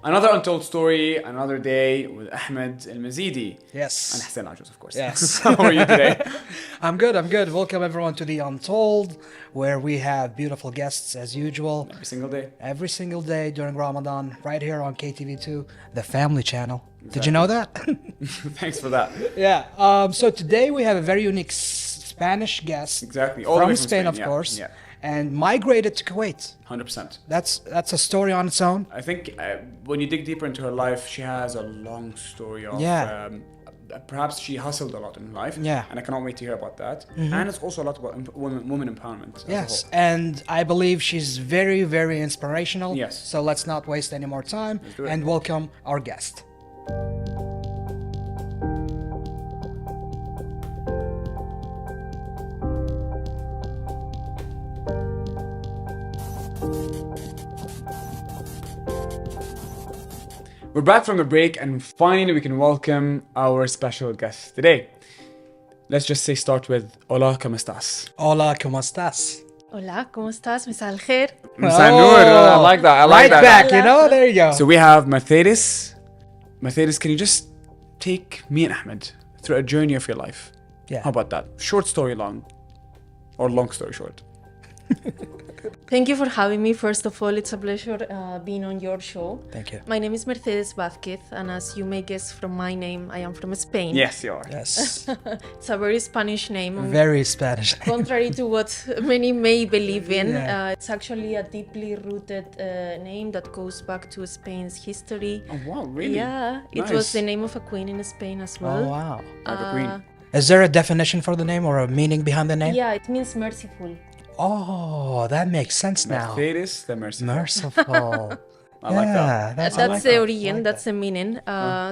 Another untold story, another day with Ahmed Al-Mazidi. Yes. And Hussein Ajos, of course. Yes. How are you today? I'm good. Welcome everyone to the Untold, where we have beautiful guests as usual. Every single day. Every single day during Ramadan, right here on KTV2, the family channel. Exactly. Did you know that? Thanks for that. Yeah. So today we have a very unique Spanish guest. Exactly. All the way From from Spain, of yeah, course. Yeah. And migrated to Kuwait. 100%. That's a story on its own. I think when you dig deeper into her life, she has a long story of... Yeah. Perhaps she hustled a lot in life. Yeah. And I cannot wait to hear about that. And it's also a lot about women empowerment. Yes, and I believe she's very, very inspirational. Yes. So let's not waste any more time do it. and welcome our guest. We're back from the break and finally we can welcome our special guest today. Let's just say start with Hola, ¿cómo estás? Hola, ¿cómo estás? Hola, ¿cómo estás? مساء الخير. مساء النور. I like that. I like right that. back, you know? There you go. So we have Mercedes. Mercedes, can you just take me and Ahmed through a journey of your life? Yeah. How about that? Short story long. Or long story short. Thank you for having me. First of all, it's a pleasure being on your show. Thank you. My name is Mercedes Vazquez, and as you may guess from my name, I am from Spain. Yes, you are. Yes. It's a very Spanish name. Very Spanish. Contrary to what many may believe in, Yeah. it's actually a deeply rooted name that goes back to Spain's history. Oh, wow, really? Yeah, it Nice. was the name of a queen in Spain as well. Oh, wow. Like a queen. Is there a definition for the name or a meaning behind the name? Yeah, it means merciful. Oh, that makes sense now. Mercedes the Merciful. Merciful. I like that. That's That's the origin, that's the meaning.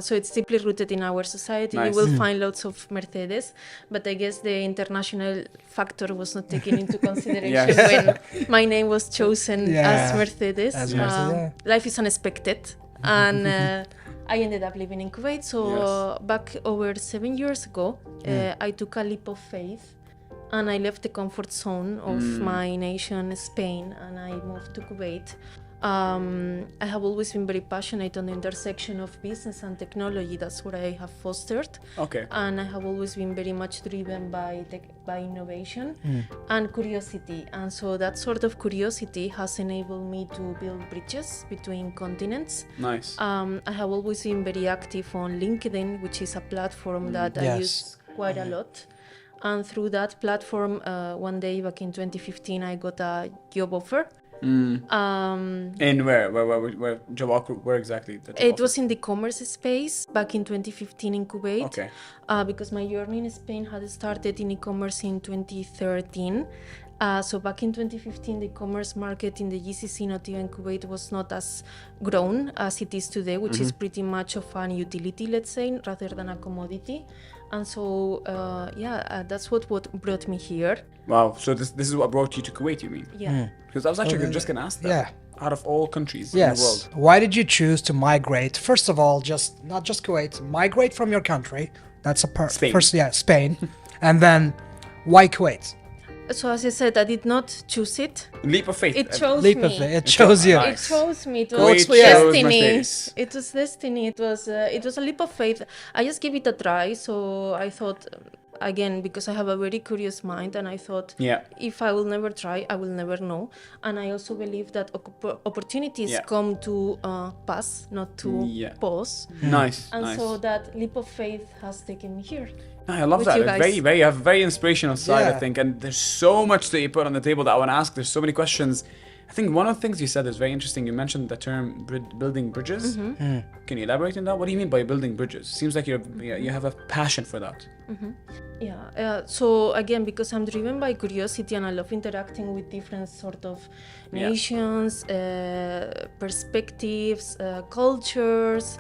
So it's deeply rooted in our society. Nice. You will find lots of Mercedes, but I guess the international factor was not taken into consideration Yes. when my name was chosen Yeah. as Mercedes. As Mercedes, yeah. Life is unexpected, and I ended up living in Kuwait. So back over 7 years ago, I took a leap of faith. And I left the comfort zone of my nation, Spain, and I moved to Kuwait. I have always been very passionate on the intersection of business and technology. That's what I have fostered. Okay. And I have always been very much driven by innovation and curiosity. And so that sort of curiosity has enabled me to build bridges between continents. Nice. I have always been very active on LinkedIn, which is a platform that I Yes. use quite a lot. And through that platform, one day back in 2015, I got a job offer. In where job offer, where exactly? The job It offer? was in the commerce space back in 2015 in Kuwait. Okay. Because my journey in Spain had started in e-commerce in 2013. So back in 2015, the commerce market in the GCC, not even Kuwait, was not as grown as it is today, which is pretty much of an utility, let's say, rather than a commodity. And so, that's what brought me here. Wow. So this is what brought you to Kuwait, you mean? Yeah. Because I was actually just going to ask that. Yeah. Out of all countries in the Yes. world. Why did you choose to migrate? First of all, not just Kuwait, migrate from your country. That's Spain. First, Spain. And then, why Kuwait? So as I said, I did not choose it. Leap of faith. It chose Leap me. of faith. It chose you. Nice. It chose me. It Kuwait was chose destiny. Mercedes. It was destiny. It was a leap of faith. I just gave it a try. So I thought, again, because I have a very curious mind, and I thought, Yeah. if I will never try, I will never know. And I also believe that opportunities Yeah. come to pass, not to pause. Nice. And nice. so that leap of faith has taken me here. No, I love with that. you It's guys. you have a very inspirational side, I Yeah. think, and there's so much that you put on the table that I want to ask. There's so many questions. I think one of the things you said is very interesting. You mentioned the term building bridges. Can you elaborate on that? What do you mean by building bridges? Seems like you have a passion for that. Yeah. So again, because I'm driven by curiosity and I love interacting with different sort of nations, perspectives, cultures,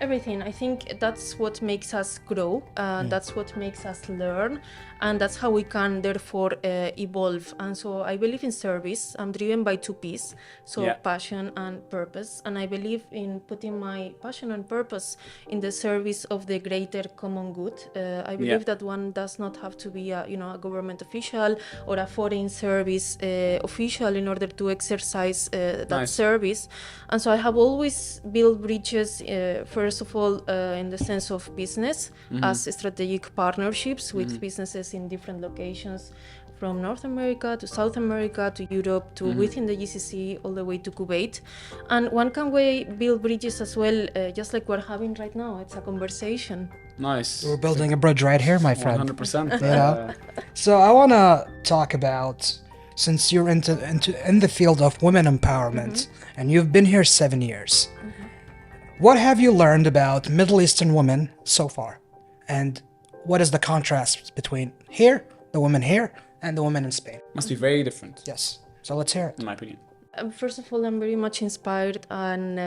everything. I think that's what makes us grow. That's what makes us learn, and that's how we can therefore evolve. And so I believe in service. I'm driven by two P's, so passion and purpose. And I believe in putting my passion and purpose in the service of the greater common good. I believe believe that one does not have to be a government official or a foreign service official in order to exercise that service. And so I have always built bridges, first of all, in the sense of business, as strategic partnerships with businesses in different locations, from North America to South America to Europe to within the GCC all the way to Kuwait. And one can build bridges as well, just like we're having right now. It's a conversation. Nice. We're building a bridge right here, my friend. 100%. Yeah. So I want to talk about, since you're in the field of women empowerment, and you've been here 7 years, what have you learned about Middle Eastern women so far? And what is the contrast between here, the women here, and the women in Spain? Must be very different. Yes. So let's hear it. In my opinion. First of all, I'm very much inspired and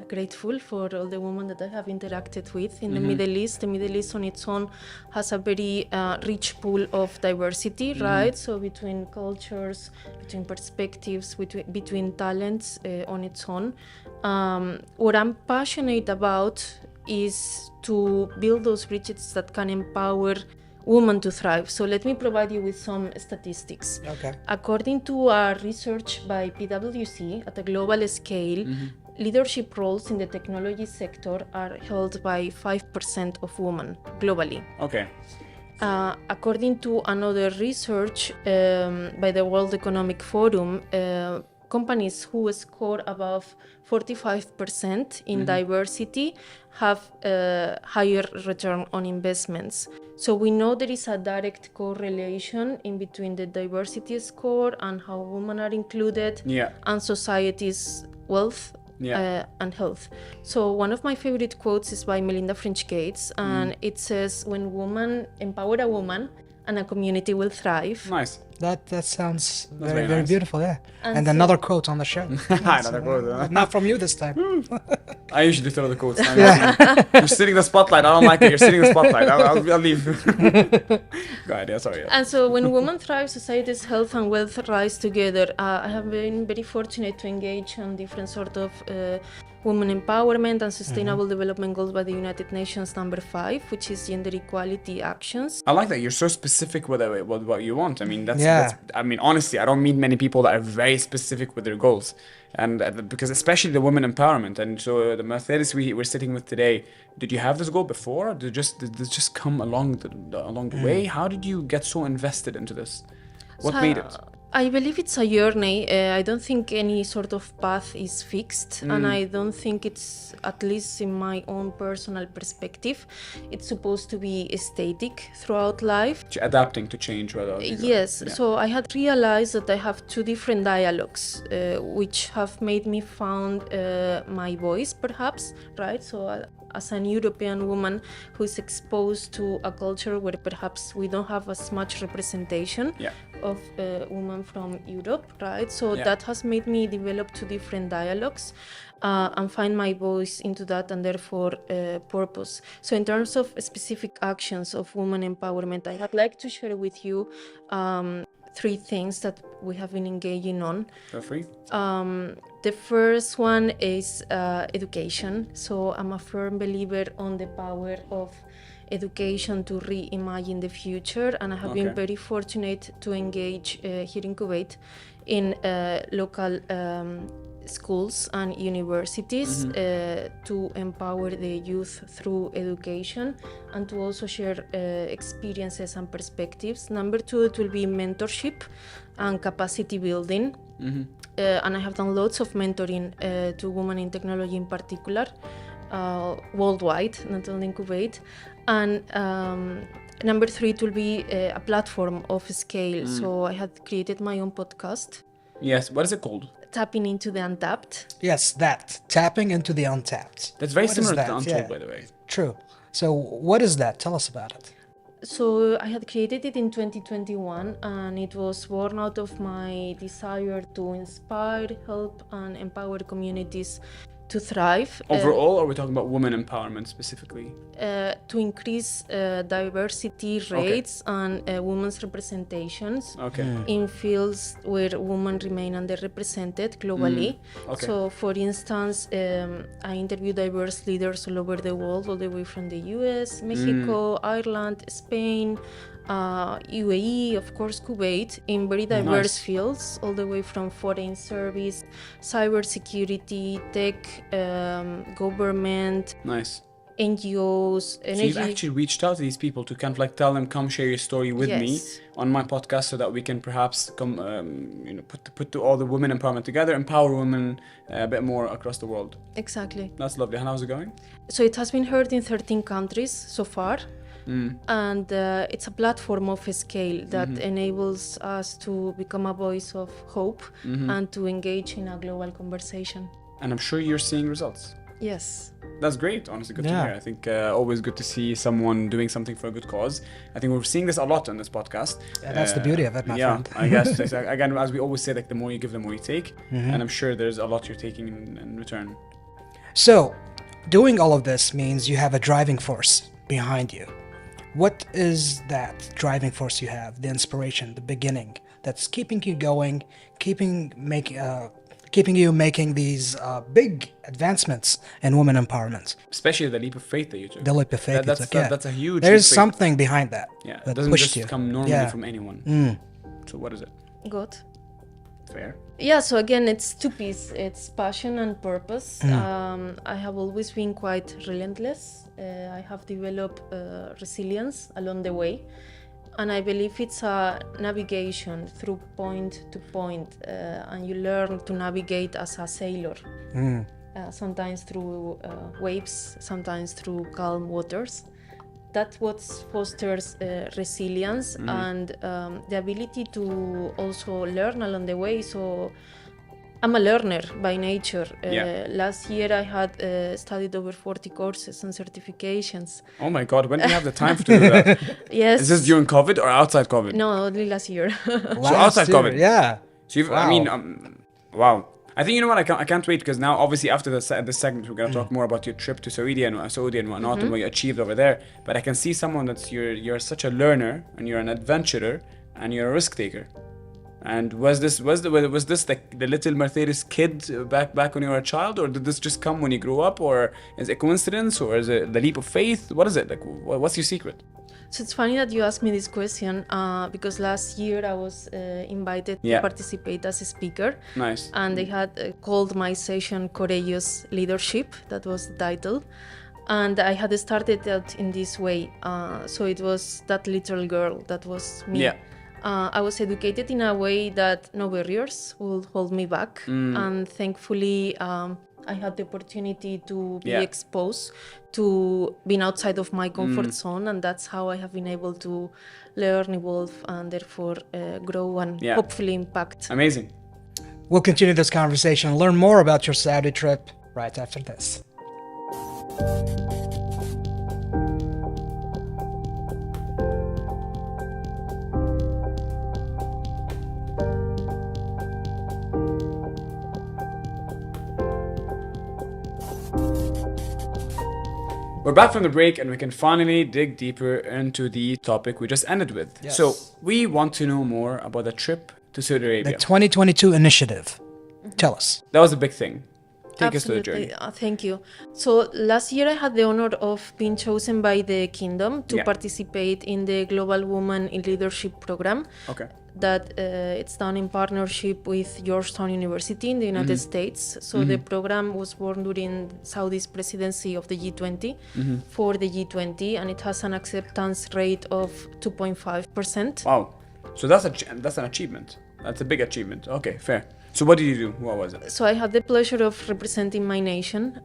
grateful for all the women that I have interacted with in the Middle East. The Middle East on its own has a very rich pool of diversity, right? So between cultures, between perspectives, between talents on its own. What I'm passionate about is to build those bridges that can empower women to thrive. So let me provide you with some statistics. Okay. According to our research by PwC at a global scale, leadership roles in the technology sector are held by 5% of women globally. Okay. According to another research by the World Economic Forum, companies who score above 45% in diversity have higher return on investments. So we know there is a direct correlation in between the diversity score and how women are included and society's wealth and health. So one of my favorite quotes is by Melinda French Gates, and it says, "When women empower a woman, and a community will thrive." Nice. That sounds very very nice. beautiful, yeah. And And another quote on the show. Another quote. Not from you this time. I usually throw the quotes. You're sitting the spotlight. I don't like it. You're sitting the spotlight. I'll leave. Go ahead. Yeah, sorry. And so when women thrive, society's health and wealth rise together. I have been very fortunate to engage on different sort of women empowerment and sustainable development goals by the United Nations number 5, which is gender equality actions. I like that you're so specific with what you want. I mean, that's I mean, honestly, I don't meet many people that are very specific with their goals, and because especially the women empowerment. And so the Mercedes we're sitting with today, did you have this goal before? Did this just come along the way? How did you get so invested into this? What made it? I believe it's a journey. I don't think any sort of path is fixed, and I don't think it's, at least in my own personal perspective, it's supposed to be static throughout life. Adapting to change, rather. Yes. Yeah. So I had realized that I have two different dialogues, which have made me found my voice, perhaps, right? So as an European woman who is exposed to a culture where perhaps we don't have as much representation of women from Europe, right? So that has made me develop two different dialogues and find my voice into that, and therefore purpose. So in terms of specific actions of women empowerment, I would like to share with you 3 things that we have been engaging on. Feel free. The first one is education. So I'm a firm believer on the power of education to reimagine the future, and I have been very fortunate to engage here in Kuwait in local schools and universities to empower the youth through education and to also share experiences and perspectives. Number 2, it will be mentorship and capacity building. And I have done lots of mentoring to women in technology in particular, worldwide, not only in Kuwait. And number 3, it will be a platform of scale. So I had created my own podcast. Yes, what is it called? Tapping into the Untapped. Yes, that. Tapping into the Untapped. That's very What similar is that? to Untold, by the way. True. So what is that? Tell us about it. So I had created it in 2021, and it was born out of my desire to inspire, help, and empower communities to thrive. Overall, or are we talking about women empowerment specifically? To increase diversity rates and women's representations in fields where women remain underrepresented globally. Okay. So, for instance, I interview diverse leaders all over the world, all the way from the US, Mexico, Ireland, Spain, UAE, of course, Kuwait, in very diverse fields, all the way from foreign service, cybersecurity, tech, government. Nice. NGOs, energy. So you've actually reached out to these people to kind of like tell them, come share your story with me on my podcast, so that we can perhaps come, put all the women empowerment together, empower women a bit more across the world. Exactly. That's lovely. And how's it going? So it has been heard in 13 countries so far. And it's a platform of scale that enables us to become a voice of hope and to engage in a global conversation. And I'm sure you're seeing results. Yes. That's great. Honestly, good to hear. I think always good to see someone doing something for a good cause. I think we're seeing this a lot on this podcast. Yeah, that's the beauty of it, my friend. I guess. Again, as we always say, like the more you give, the more you take. And I'm sure there's a lot you're taking in return. So, doing all of this means you have a driving force behind you. What is that driving force you have, the inspiration, the beginning, that's keeping you going, keeping you making these big advancements in women empowerment? Especially the leap of faith that you took. The leap of faith. That's a huge There's leap of something behind that. Yeah, that it doesn't pushed just come normally from anyone. So what is it? Good. Fair. Yeah, so again, it's two pieces. It's passion and purpose. I have always been quite relentless. I have developed resilience along the way. And I believe it's a navigation through point to point. And you learn to navigate as a sailor. Sometimes through waves, sometimes through calm waters. That's what fosters resilience and the ability to also learn along the way. So I'm a learner by nature. Last year I had studied over 40 courses and certifications. Oh my God, when do you have the time to do that? Yes. Is this during COVID or outside COVID? No, only last year. So outside COVID? Yeah. So you've, I mean, wow. I think, you know what, I can't wait, because now obviously after this segment we're going to talk more about your trip to Saudi and whatnot and what you achieved over there. But I can see someone that's you're such a learner and you're an adventurer and you're a risk taker. And was this like the little Mercedes kid back when you were a child, or did this just come when you grew up, or is it coincidence, or is it the leap of faith? What is it like? What's your secret? So it's funny that you asked me this question because last year I was invited to participate as a speaker. Nice. And they had called my session Courageous Leadership. That was the title. And I had started out in this way. So it was that little girl, that was me. Yeah. I was educated in a way that no barriers would hold me back. And thankfully, I had the opportunity to be exposed to being outside of my comfort zone. And that's how I have been able to learn, evolve, and therefore grow and hopefully impact. Amazing. We'll continue this conversation and learn more about your Saudi trip right after this. We're back from the break and we can finally dig deeper into the topic we just ended with. Yes. So we want to know more about the trip to Saudi Arabia. The 2022 initiative. Tell us. That was a big thing. Take Absolutely. us to the journey. Thank you. So last year I had the honor of being chosen by the Kingdom to participate in the Global Women in Leadership program. Okay. That it's done in partnership with Georgetown University in the United States. So the program was born during Saudi's presidency of the G20 for the G20, and it has an acceptance rate of 2.5%. Wow. So that's an achievement. That's a big achievement. Okay, fair. So what did you do? What was it? So I had the pleasure of representing my nation,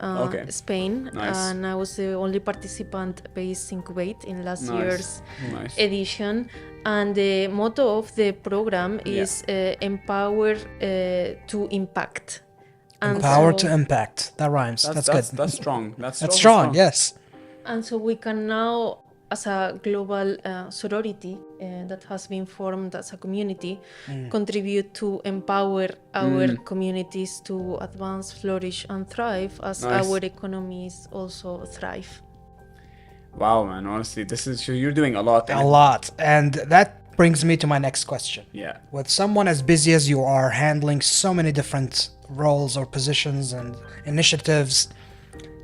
Spain, Nice. and I was the only participant based in Kuwait in last year's edition. And the motto of the program is empower to impact. And Empower to impact. That rhymes. That's good. That's strong. That's strong, yes. And so we can now as a global sorority that has been formed as a community, contribute to empower our communities to advance, flourish, and thrive as our economies also thrive. Wow, man. Honestly, you're doing a lot. A lot. And that brings me to my next question. Yeah. With someone as busy as you are, handling so many different roles or positions and initiatives,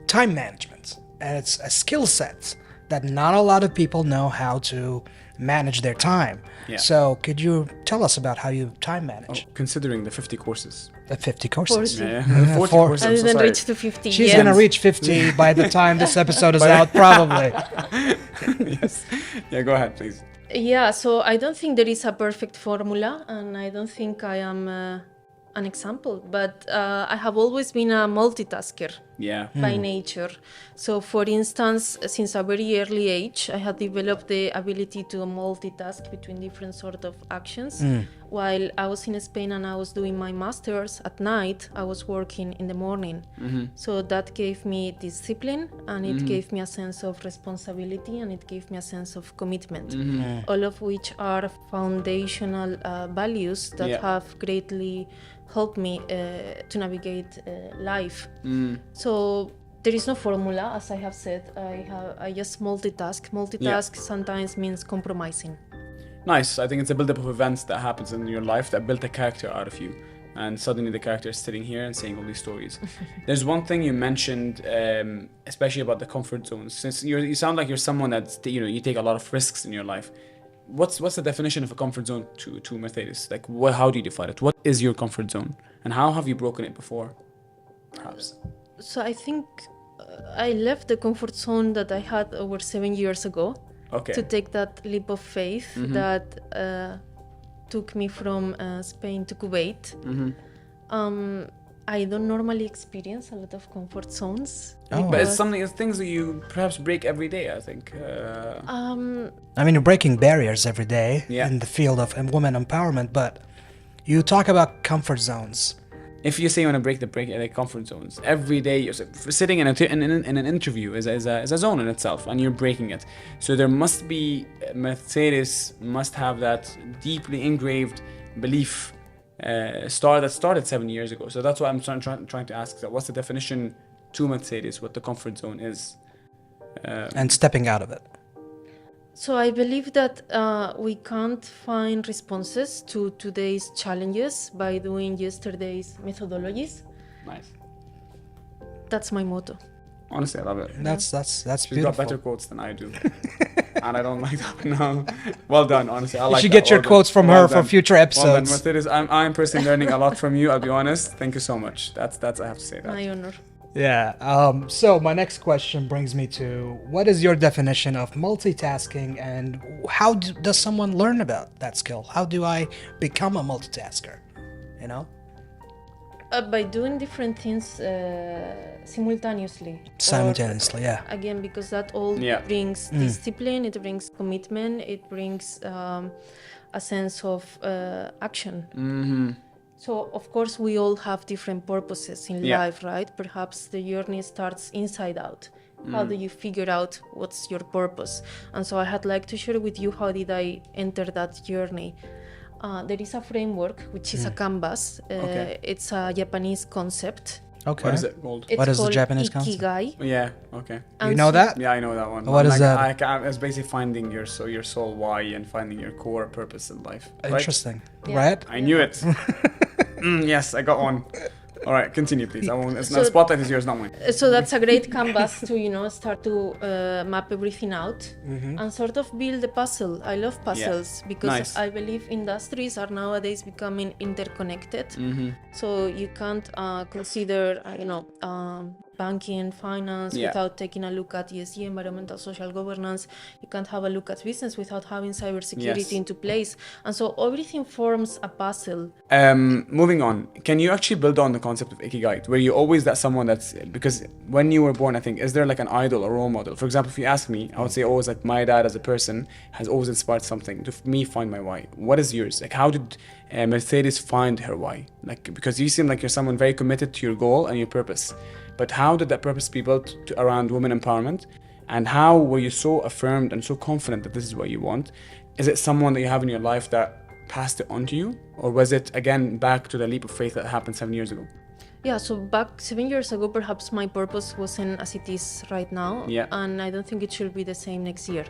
time management, and it's a skill set that not a lot of people know how to manage their time. Yeah. So could you tell us about how you time manage? Considering the 50 courses. The 50 courses. 40. Yeah. 40 Four. courses. I I'm so didn't sorry. reach to 50 She's yet. gonna reach 50 by the time this episode is out, probably. Yes. Yeah, go ahead, please. Yeah, so I don't think there is a perfect formula, and I don't think I am an example, but I have always been a multitasker Yeah. by nature. So, for instance, since a very early age, I had developed the ability to multitask between different sort of actions. While I was in Spain and I was doing my master's at night, I was working in the morning. So that gave me discipline, and it gave me a sense of responsibility, and it gave me a sense of commitment, all of which are foundational values that have greatly helped me to navigate life. So there is no formula, as I have said. I just multitask. Multitask sometimes means compromising. Nice. I think it's a build-up of events that happens in your life that built a character out of you. And suddenly the character is sitting here and saying all these stories. There's one thing you mentioned, especially about the comfort zones. Since you sound like you're someone that's, you take a lot of risks in your life. What's the definition of a comfort zone to Mercedes? Like, how do you define it? What is your comfort zone? And how have you broken it before? Perhaps. So I think I left the comfort zone that I had over 7 years ago. Okay. To take that leap of faith that took me from Spain to Kuwait. I don't normally experience a lot of comfort zones. But it's things that you perhaps break every day, I think. I mean, you're breaking barriers every day Yeah. in the field of women empowerment, but you talk about comfort zones. If you say you want to break the comfort zones, every day you're sitting in an interview is a zone in itself, and you're breaking it. So there must be, Mercedes must have that deeply engraved belief that started 7 years ago. So that's why I'm trying to ask that. What's the definition to Mercedes, what the comfort zone is? And stepping out of it. So I believe that we can't find responses to today's challenges by doing yesterday's methodologies. Nice. That's my motto. Honestly, I love it. That's She's beautiful. got better quotes than I do. And I don't like that. No. Well done, honestly. I You like should that. get your Well quotes done. from Well her for done. future Well done, episodes. Mercedes. I'm personally learning a lot from you, I'll be honest. Thank you so much. That's I have to say that. My honor. Yeah. So my next question brings me to, what is your definition of multitasking, and how does someone learn about that skill? How do I become a multitasker? You know? By doing different things simultaneously. Simultaneously, yeah. Again, because that all brings discipline, it brings commitment, it brings a sense of action. So, of course, we all have different purposes in life, right? Perhaps the journey starts inside out. How do you figure out what's your purpose? And so I had like to share with you how did I enter that journey. There is a framework, which is a canvas. It's a Japanese concept. Okay. What is it called? It's What is the called Japanese concept? Ikigai. Yeah, okay. You know that? Yeah, I know that one. What is that? It's basically finding your soul why and finding your core purpose in life. Right? Interesting. Yeah. Right? I knew it. Yes, I got one. All right, continue, please. I won't. So- Spotlight is yours, not mine. So that's a great canvas to start to map everything out and sort of build a puzzle. I love puzzles because Nice. I believe industries are nowadays becoming interconnected. So you can't consider banking, finance without taking a look at ESG, environmental, social governance. You can't have a look at business without having cybersecurity into place. And so everything forms a puzzle. Moving on, can you actually build on the concept of Ikigai? Were you always that someone because when you were born, I think, is there like an idol or role model? For example, if you ask me, I would say always like my dad as a person has always inspired something to me find my why. What is yours? Like, how did Mercedes find her why? Like, because you seem like you're someone very committed to your goal and your purpose. But how did that purpose be built around women empowerment? And how were you so affirmed and so confident that this is what you want? Is it someone that you have in your life that passed it on to you? Or was it, again, back to the leap of faith that happened 7 years ago? Yeah, so back 7 years ago, perhaps my purpose wasn't as it is right now. Yeah. And I don't think it should be the same next year.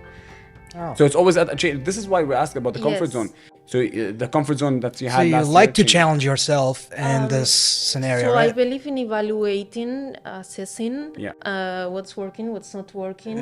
Oh. So it's always at a change. This is why we ask about the comfort Yes. zone. So the comfort zone that you So had you last like to year challenge yourself in this scenario, So I right? believe in evaluating, assessing Yeah. what's working, what's not working,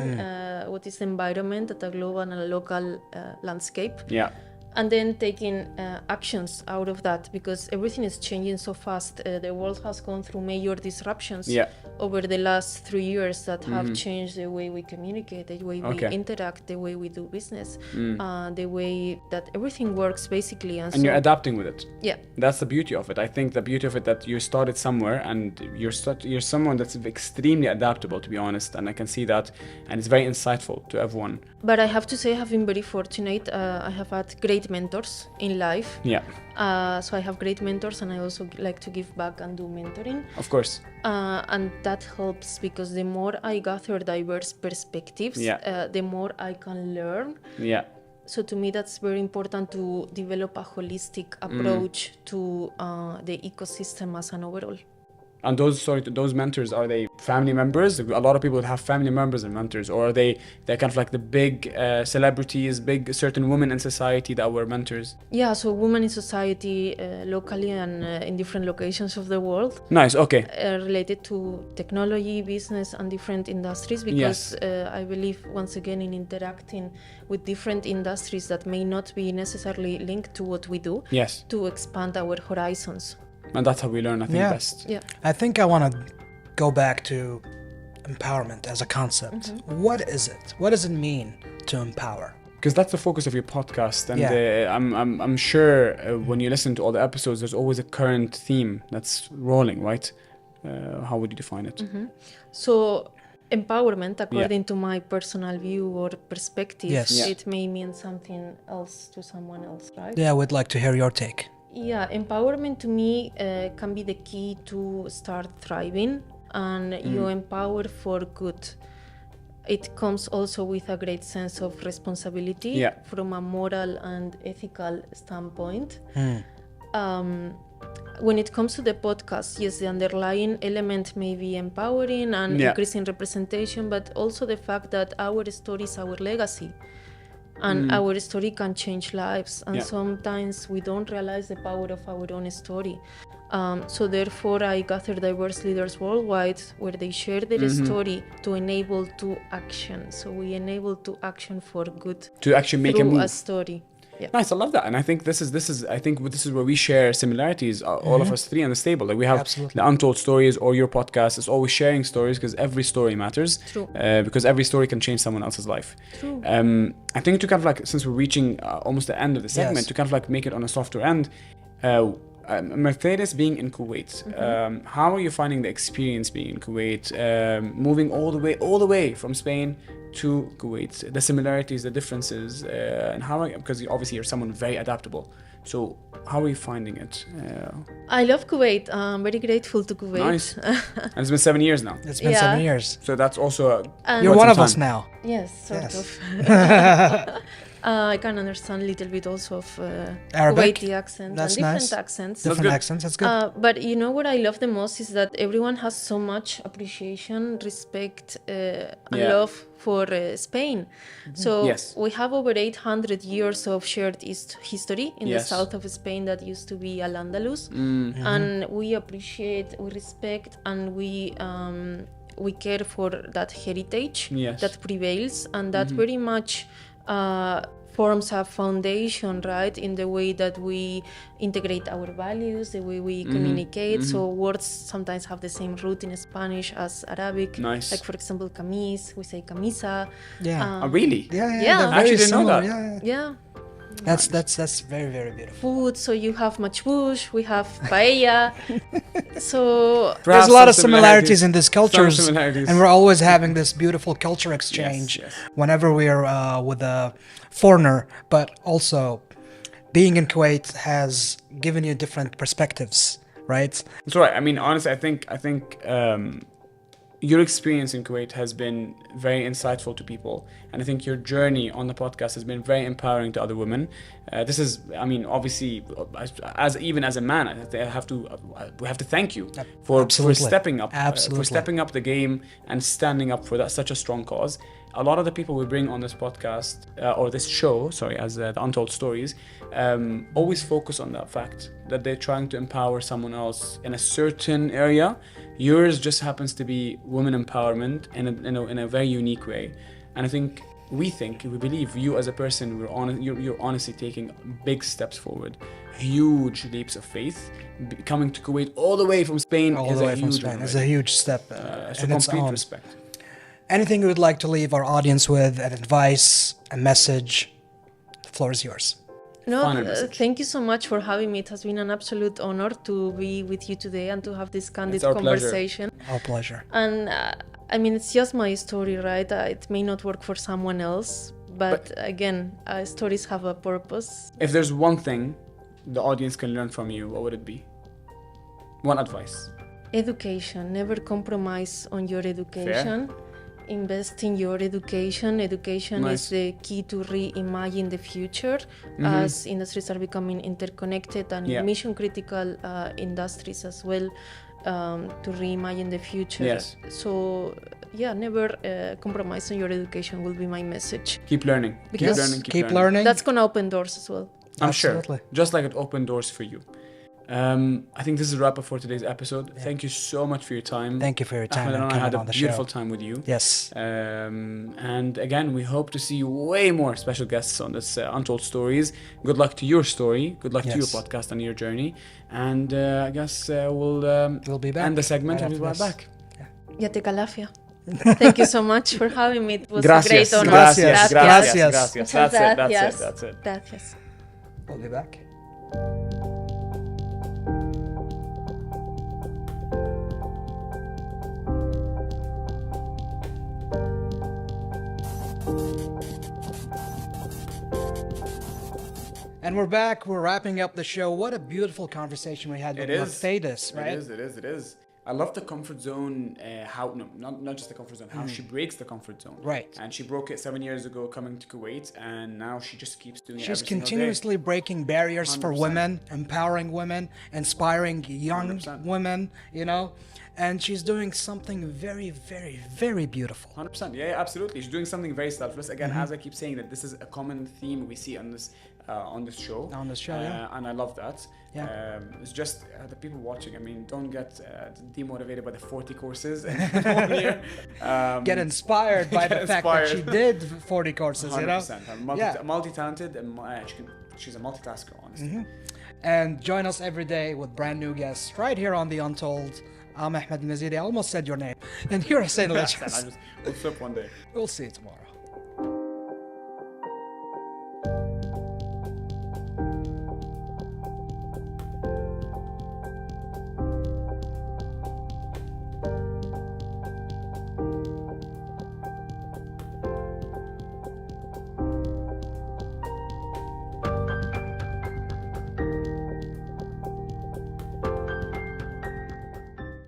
what is the environment at a global and a local landscape. Yeah. And then taking actions out of that, because everything is changing so fast. The world has gone through major disruptions Yeah. over the last 3 years that have changed the way we communicate, the way we Okay. interact, the way we do business, the way that everything works basically. And so, you're adapting with it. yeah. That's the beauty of it. I think the beauty of it that you started somewhere and you're someone that's extremely adaptable, to be honest. And I can see that. And it's very insightful to everyone. But I have to say I have been very fortunate. I have had great mentors in life. Yeah. So I have great mentors, and I also like to give back and do mentoring. Of course. And that helps because the more I gather diverse perspectives, the more I can learn. Yeah. So to me, that's very important to develop a holistic approach to the ecosystem as an overall. And those mentors, are they family members? A lot of people would have family members and mentors, or are they're kind of like the big celebrities, big certain women in society that were mentors? Yeah, so women in society, locally and in different locations of the world. Nice, okay. Related to technology, business, and different industries, because I believe, once again, in interacting with different industries that may not be necessarily linked to what we do, Yes. to expand our horizons. And that's how we learn, I think, best. Yeah. I think I want to go back to empowerment as a concept. What is it? What does it mean to empower? Because that's the focus of your podcast, and I'm sure when you listen to all the episodes, there's always a current theme that's rolling, right? How would you define it? So empowerment, according to my personal view or perspective, it may mean something else to someone else, right? Yeah, I would like to hear your take. Yeah, empowerment to me can be the key to start thriving, and you empower for good. It comes also with a great sense of responsibility from a moral and ethical standpoint. When it comes to the podcast, yes, the underlying element may be empowering and increasing representation, but also the fact that our story is our legacy. And our story can change lives, and sometimes we don't realize the power of our own story. So therefore, I gather diverse leaders worldwide where they share their story to enable to action. So we enable to action for good to actually make a through move. a story. Yeah. Nice, I love that, and I think this is where we share similarities. All of us three on this table, like we have the Untold stories, or your podcast is always sharing stories because every story matters. True. Because every story can change someone else's life. True. I think to kind of like, since we're reaching almost the end of the segment, to kind of like make it on a softer end. Mercedes being in Kuwait, how are you finding the experience being in Kuwait? Moving all the way from Spain to Kuwait, the similarities, the differences, and how? Because obviously you're someone very adaptable. So how are you finding it? I love Kuwait. I'm very grateful to Kuwait. Nice. And it's been 7 years now. It's been 7 years. So that's also You're one of us now. Yes, sort of. I can understand a little bit also of Arabic. Kuwaiti accent That's and different nice. accents. Different accents. That's good. But you know what I love the most is that everyone has so much appreciation, respect, and love for Spain. So we have over 800 years of shared history in the south of Spain that used to be Al-Andalus. And we appreciate, we respect, and we care for that heritage that prevails, and that very much forms a foundation, right, in the way that we integrate our values, the way we communicate. So words sometimes have the same root in Spanish as Arabic. Nice. Like, for example, camis, we say camisa. Yeah. Really? Yeah. Yeah. They're I actually very didn't know similar. that. Yeah. That's very, very beautiful. Food, so you have machbush, we have paella. So There's a lot of similarities in these cultures, similarities. and we're always having this beautiful culture exchange whenever we're with a foreigner. But also, being in Kuwait has given you different perspectives, right? That's right. I mean, honestly, I think your experience in Kuwait has been very insightful to people, and I think your journey on the podcast has been very empowering to other women. This is, I mean, obviously, as even as a man, we have to thank you for stepping up, for stepping up the game and standing up for that such a strong cause. A lot of the people we bring on this podcast or this show, as the Untold Stories, always focus on that fact that they're trying to empower someone else in a certain area. Yours just happens to be women empowerment in a very unique way, and I think we believe you as a person, you're honestly taking big steps forward, huge leaps of faith. Coming to Kuwait all the way from Spain is a huge step. So complete respect. Anything you would like to leave our audience with, an advice, a message? The floor is yours. No, thank you so much for having me. It has been an absolute honor to be with you today and to have this candid conversation. Our pleasure. And I mean, it's just my story, right? It may not work for someone else, but again, stories have a purpose. If there's one thing the audience can learn from you, what would it be? One advice. Education. Never compromise on your education. Fair. Invest in your education. Education is the key to reimagine the future as industries are becoming interconnected and mission critical industries as well, to reimagine the future. Yes. So never compromise on your education will be my message. Keep learning. Keep learning. That's gonna open doors as well. I'm sure. Just like it opened doors for you. I think this is a wrap up for today's episode. Thank you so much for your time. Thank you for your time. Ahmed and I had a beautiful time with you. Yes. And again, we hope to see way more special guests on this Untold Stories. Good luck to your story. Good luck to your podcast and your journey. And I guess we'll be back. End the segment and we'll be right back. Yatek alafia. Thank you so much for having me. It was a great honor. Gracias. That's it. Gracias. We'll be back. And we're back. We're wrapping up the show. What a beautiful conversation we had with Mercedes, right? It is. I love the comfort zone, not just the comfort zone, how she breaks the comfort zone. Right. And she broke it 7 years ago coming to Kuwait, and now she just keeps doing it She's every single continuously day. breaking barriers 100%. for women, empowering women, inspiring young 100%. women, and she's doing something very, very, very beautiful. 100%. Yeah, absolutely. She's doing something very selfless. Again, as I keep saying, that this is a common theme we see on this show. And I love that. Yeah. It's just the people watching. I mean, don't get demotivated by the 40 courses in 1 year. Get inspired by the fact that she did 40 courses, 100%. Multi-talented, and she's a multitasker, honestly. And join us every day with brand new guests right here on The Untold. I'm Ahmed Mazidi. I almost said your name. And you're Hussein Lachas. We'll slip one day. We'll see you tomorrow.